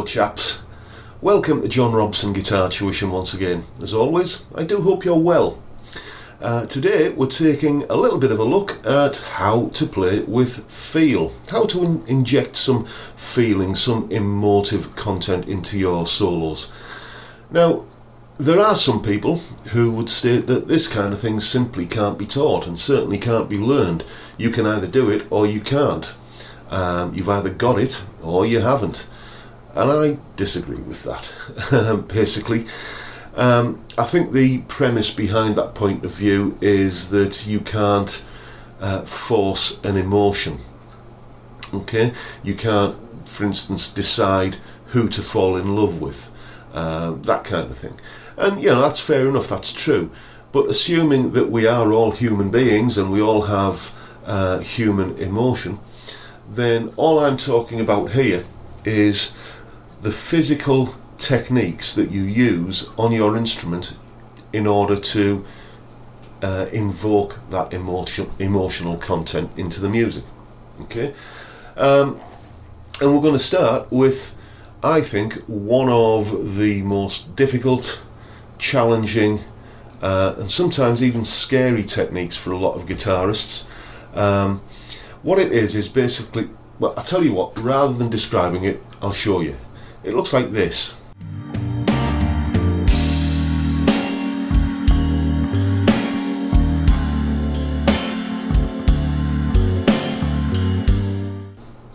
chaps. Welcome to John Robson Guitar Tuition once again. As always, I do hope you're well. Today we're taking a little bit of a look at how to play with feel, how to inject some feeling, some emotive content into your solos. Now, there are some people who would state that this kind of thing simply can't be taught and certainly can't be learned. You can either do it or you can't. You've either got it or you haven't. And I disagree with that. Basically, I think the premise behind that point of view is that you can't force an emotion. Okay? You can't, for instance, decide who to fall in love with. That kind of thing. And, you know, that's fair enough, that's true. But assuming that we are all human beings and we all have human emotion, then all I'm talking about here is the physical techniques that you use on your instrument in order to invoke that emotional content into the music. Okay? And we're going to start with, I think, one of the most difficult, challenging, and sometimes even scary techniques for a lot of guitarists. What it is basically, well, I'll tell you what, rather than describing it, I'll show you. It looks like this.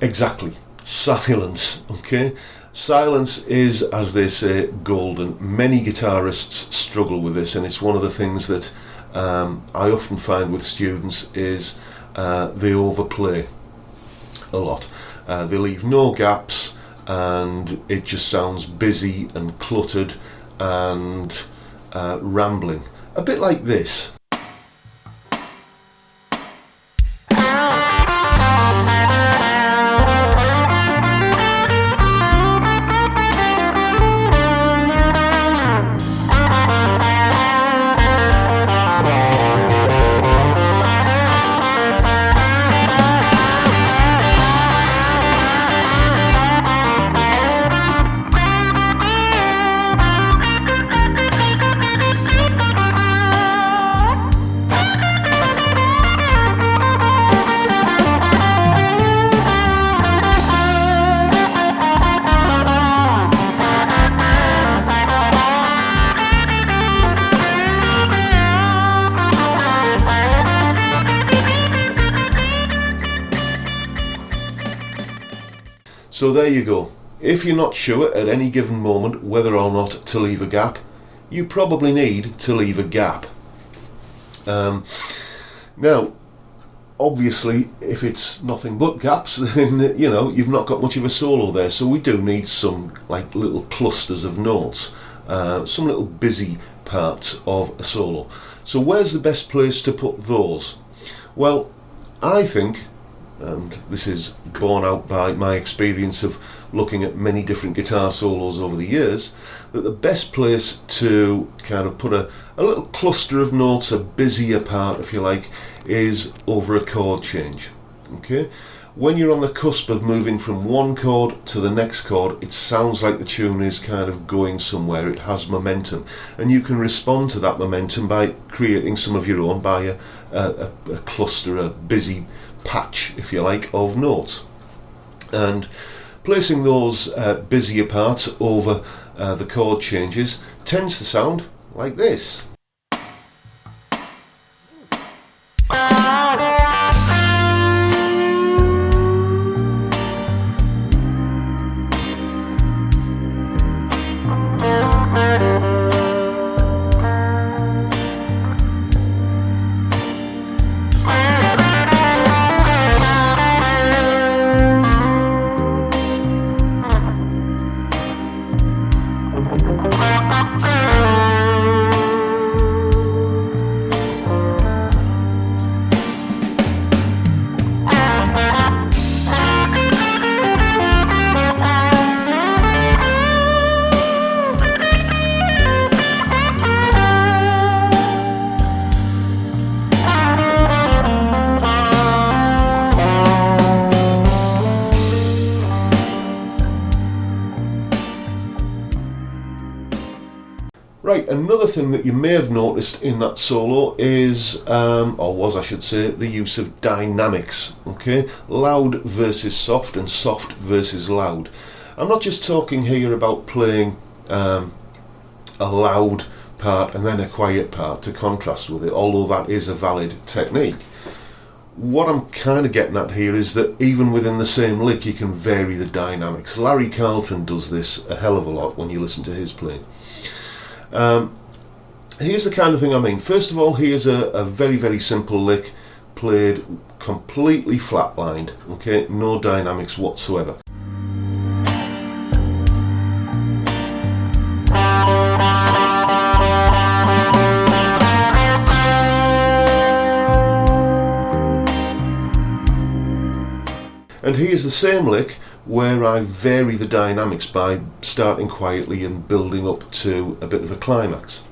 Exactly. Silence, okay? Silence is, as they say, golden. Many guitarists struggle with this, and it's one of the things that I often find with students is they overplay a lot. They leave no gaps, and it just sounds busy and cluttered and rambling. A bit like this. So there you go. If you're not sure at any given moment whether or not to leave a gap, you probably need to leave a gap. Now, obviously, if it's nothing but gaps, then you know you've not got much of a solo there. So we do need some like little clusters of notes, some little busy parts of a solo. So where's the best place to put those? Well, I think, and this is borne out by my experience of looking at many different guitar solos over the years, that the best place to kind of put a little cluster of notes, a busier part if you like, is over a chord change. Okay? When you're on the cusp of moving from one chord to the next chord, it sounds like the tune is kind of going somewhere, it has momentum, and you can respond to that momentum by creating some of your own, by a cluster, a busy patch, if you like, of notes. And placing those busier parts over the chord changes tends to sound like this. another thing that you may have noticed in that solo is, or was I should say, the use of dynamics. Okay, loud versus soft and soft versus loud. I'm not just talking here about playing a loud part and then a quiet part to contrast with it, although that is a valid technique. What I'm kind of getting at here is that even within the same lick you can vary the dynamics. Larry Carlton does this a hell of a lot when you listen to his playing. Here's the kind of thing I mean. First of all, here's a very, very simple lick played completely flatlined, okay, no dynamics whatsoever. And here's the same lick where I vary the dynamics by starting quietly and building up to a bit of a climax.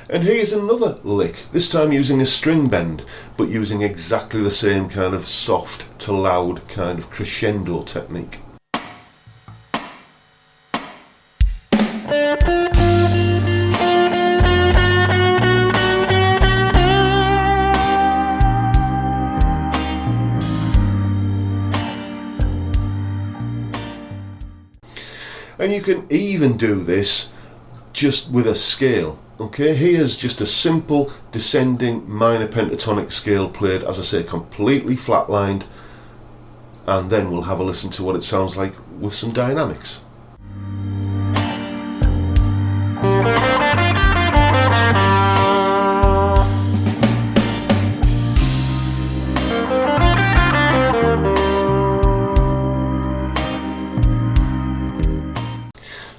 And here's another lick, this time using a string bend, but using exactly the same kind of soft to loud kind of crescendo technique. And you can even do this just with a scale. Okay, here's just a simple descending minor pentatonic scale played, as I say, completely flatlined, and then we'll have a listen to what it sounds like with some dynamics.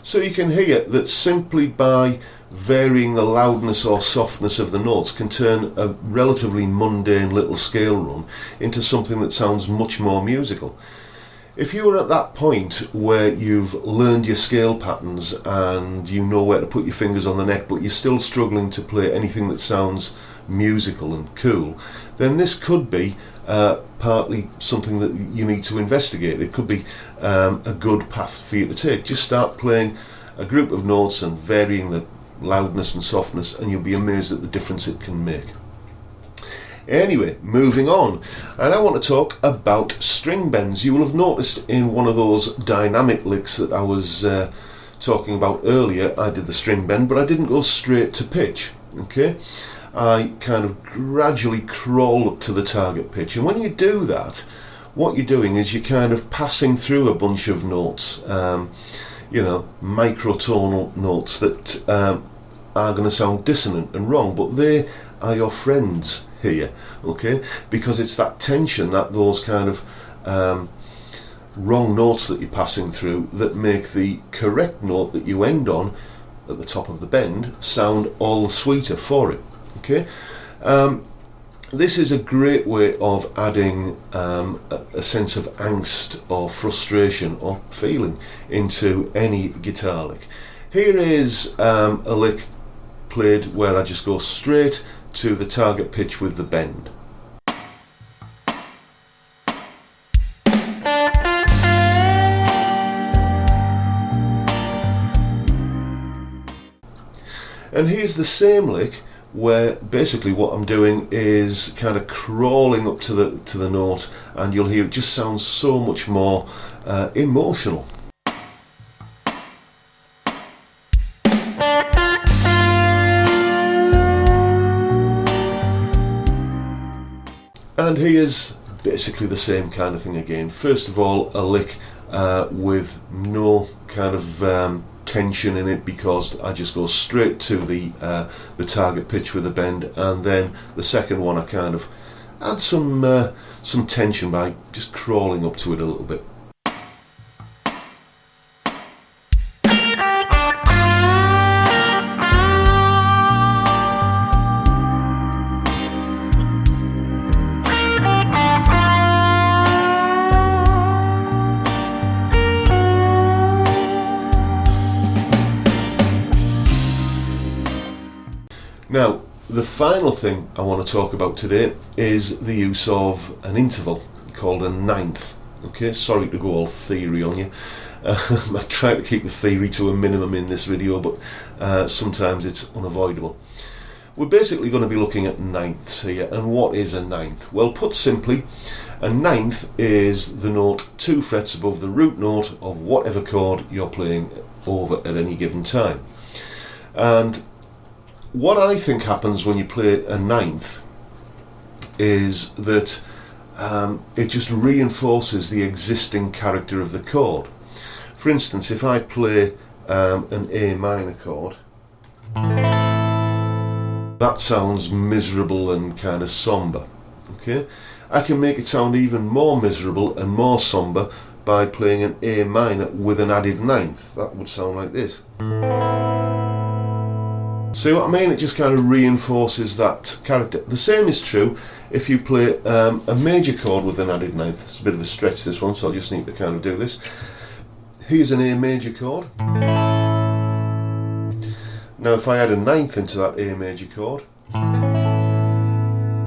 So you can hear that simply by varying the loudness or softness of the notes can turn a relatively mundane little scale run into something that sounds much more musical. If you are at that point where you've learned your scale patterns and you know where to put your fingers on the neck, but you're still struggling to play anything that sounds musical and cool, then this could be partly something that you need to investigate. It could be a good path for you to take. Just start playing a group of notes and varying the loudness and softness, and you'll be amazed at the difference it can make. Anyway, moving on, and I want to talk about string bends. You will have noticed in one of those dynamic licks that I was talking about earlier, I did the string bend, but I didn't go straight to pitch. Okay, I kind of gradually crawl up to the target pitch, and when you do that, what you're doing is you're kind of passing through a bunch of notes, microtonal notes that are going to sound dissonant and wrong, but they are your friends here, okay? Because it's that tension, that those kind of wrong notes that you're passing through that make the correct note that you end on at the top of the bend sound all the sweeter for it, okay? This is a great way of adding a sense of angst or frustration or feeling into any guitar lick. Here is a lick played where I just go straight to the target pitch with the bend. And here's the same lick where basically what I'm doing is kind of crawling up to the note, and you'll hear it just sounds so much more emotional. And here's basically the same kind of thing again. First of all, a lick with no kind of tension in it, because I just go straight to the target pitch with a bend, and then the second one I kind of add some tension by just crawling up to it a little bit. Now, the final thing I want to talk about today is the use of an interval called a ninth. Okay, sorry to go all theory on you. I try to keep the theory to a minimum in this video, but sometimes it's unavoidable. We're basically going to be looking at ninths here. And what is a ninth? Well, put simply, a ninth is the note 2 frets above the root note of whatever chord you're playing over at any given time. And what I think happens when you play a ninth is that it just reinforces the existing character of the chord. For instance, if I play an A minor chord, that sounds miserable and kind of somber. Okay, I can make it sound even more miserable and more somber by playing an A minor with an added ninth. That would sound like this. See what I mean? It just kind of reinforces that character. The same is true if you play a major chord with an added ninth. It's a bit of a stretch, this one, so I just need to kind of do this. Here's an A major chord. Now if I add a ninth into that A major chord,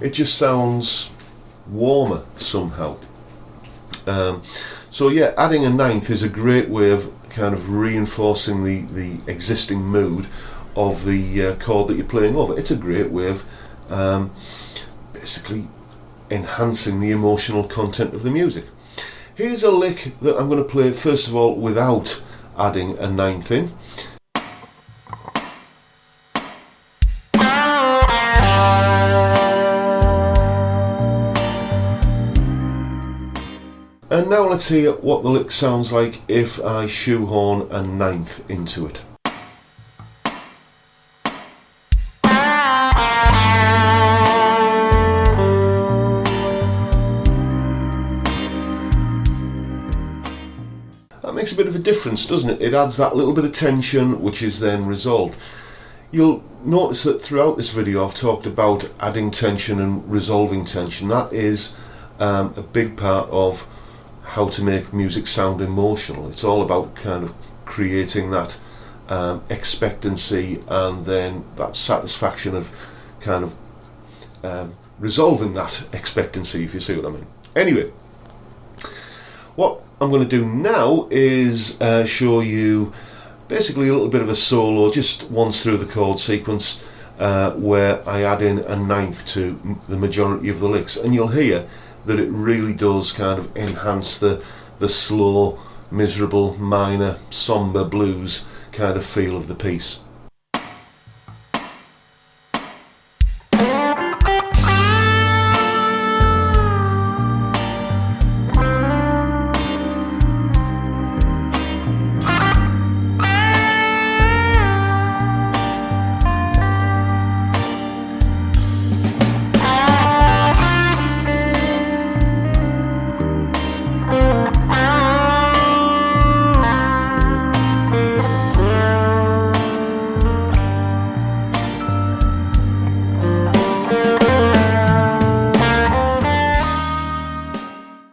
it just sounds warmer somehow. So yeah, adding a ninth is a great way of kind of reinforcing the existing mood of the chord that you're playing over. It's a great way of basically enhancing the emotional content of the music. Here's a lick that I'm going to play first of all without adding a ninth in. And now let's hear what the lick sounds like if I shoehorn a ninth into it. That makes a bit of a difference, doesn't it? It adds that little bit of tension which is then resolved. You'll notice that throughout this video I've talked about adding tension and resolving tension. That is a big part of how to make music sound emotional. It's all about kind of creating that expectancy and then that satisfaction of kind of resolving that expectancy, if you see what I mean. Anyway, what I'm going to do now is show you basically a little bit of a solo just once through the chord sequence where I add in a ninth to the majority of the licks, and you'll hear that it really does kind of enhance the slow, miserable, minor, somber blues kind of feel of the piece.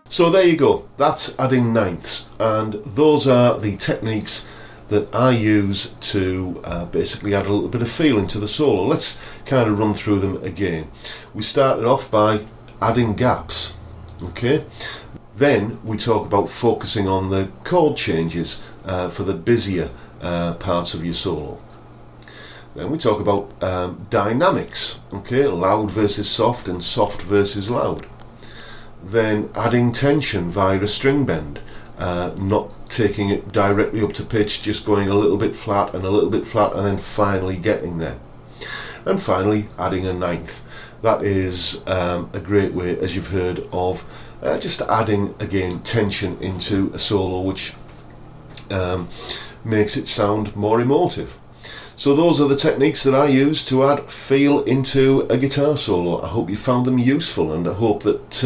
So there you go, that's adding ninths, and those are the techniques that I use to basically add a little bit of feeling to the solo. Let's kind of run through them again. We started off by adding gaps, okay? Then we talk about focusing on the chord changes for the busier parts of your solo. Then we talk about dynamics, okay? Loud versus soft and soft versus loud. Then adding tension via a string bend, not taking it directly up to pitch, just going a little bit flat and a little bit flat and then finally getting there. And finally adding a ninth. That is a great way, as you've heard, of just adding again tension into a solo which makes it sound more emotive. So those are the techniques that I use to add feel into a guitar solo. I hope you found them useful, and I hope that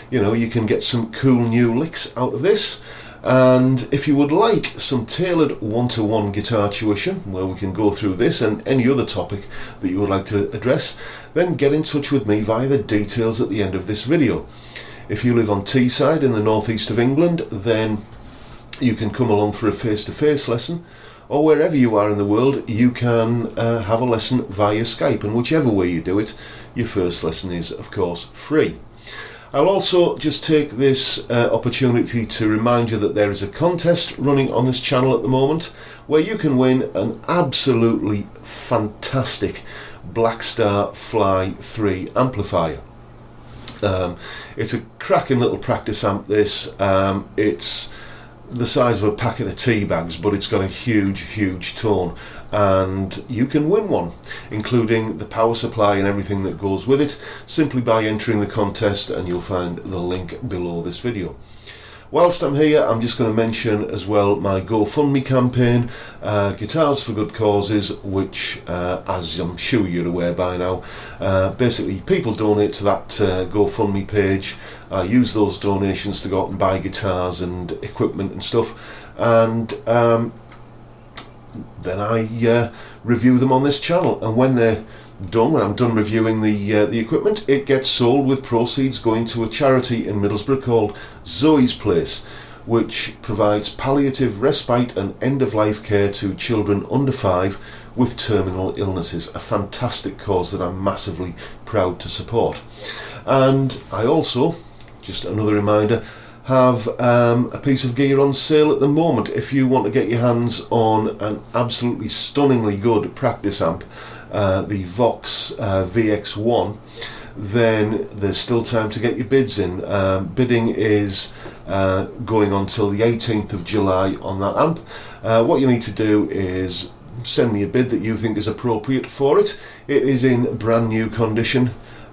you know, you can get some cool new licks out of this. And if you would like some tailored one-to-one guitar tuition where we can go through this and any other topic that you would like to address, then get in touch with me via the details at the end of this video. If you live on Teesside in the northeast of England, then you can come along for a face-to-face lesson, or wherever you are in the world, you can have a lesson via Skype, and whichever way you do it, your first lesson is, of course, free. I'll also just take this opportunity to remind you that there is a contest running on this channel at the moment where you can win an absolutely fantastic Blackstar Fly 3 amplifier. It's a cracking little practice amp, this. It's the size of a packet of tea bags, but it's got a huge tone, and you can win one, including the power supply and everything that goes with it, simply by entering the contest, and you'll find the link below this video. Whilst I'm here, I'm just going to mention as well my GoFundMe campaign, Guitars for Good Causes, which, as I'm sure you're aware by now, basically people donate to that GoFundMe page. I use those donations to go out and buy guitars and equipment and stuff, and then I review them on this channel, and when they're done, when I'm done reviewing the equipment, it gets sold with proceeds going to a charity in Middlesbrough called Zoe's Place, which provides palliative respite and end-of-life care to children under 5 with terminal illnesses. A fantastic cause that I'm massively proud to support. And I also, just another reminder, have a piece of gear on sale at the moment. If you want to get your hands on an absolutely stunningly good practice amp, the Vox VX1, then there's still time to get your bids in. Bidding is going on till the 18th of July on that amp. What you need to do is send me a bid that you think is appropriate for it. It is in brand new condition.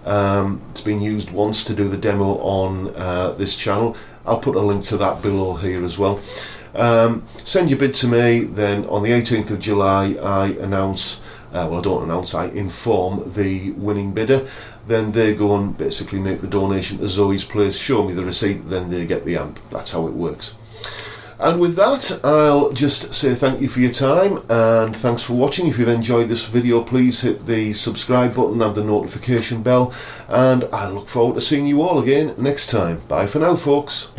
It's been used once to do the demo on this channel. I'll put a link to that below here as well. Send your bid to me, then on the 18th of July I announce, well, I don't announce, I inform the winning bidder. Then they go and basically make the donation to Zoe's Place, show me the receipt, then they get the amp. That's how it works. And with that, I'll just say thank you for your time, and thanks for watching. If you've enjoyed this video, please hit the subscribe button and the notification bell, and I look forward to seeing you all again next time. Bye for now, folks.